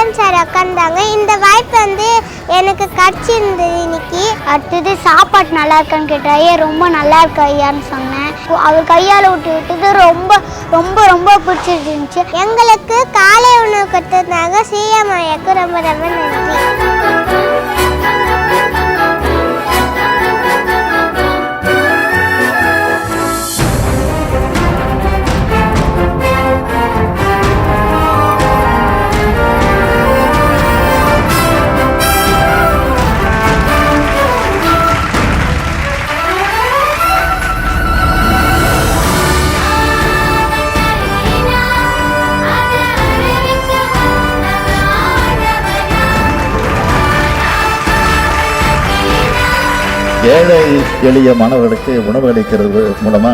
CM sir உட்காந்தாங்க. இந்த வாய்ப்பு வந்து எனக்கு கிடச்சிருந்தது இன்னைக்கு. அடுத்தது சாப்பாடு நல்லா இருக்கான்னு கேட்டார். ஐயா ரொம்ப நல்லா இருக்கு ஐயான்னு சொன்னேன். அவர் கையால் விட்டு ரொம்ப ரொம்ப ரொம்ப பிடிச்சிருந்துச்சு. எங்களுக்கு காலை உணவு கொடுத்ததுனால சிஎம் ஐயாக்கு ரொம்ப ரொம்ப நன்றி. ஏழை எளிய மாணவர்களுக்கு உணவு அளிக்கிறது மூலமா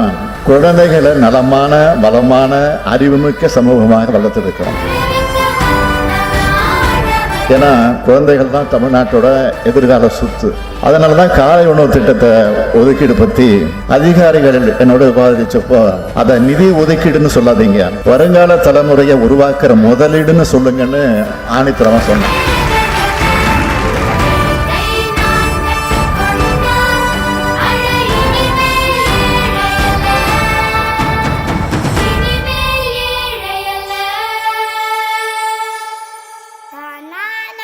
குழந்தைகளை நலமான வளமான அறிவுமிக்க சமூகமாக வளர்த்திருக்கிறோம். ஏன்னா குழந்தைகள் தான் தமிழ்நாட்டோட எதிர்கால சொத்து. அதனால தான் காலை உணவு திட்டத்தை ஒதுக்கீடு பற்றி அதிகாரிகள் என்னோட விவாதிச்சப்போ அதை நிதி ஒதுக்கீடுன்னு சொல்லாதீங்க, வருங்கால தலைமுறையை உருவாக்குற முதலீடுன்னு சொல்லுங்கன்னு ஆணித்தரமா சொன்னேன். நான்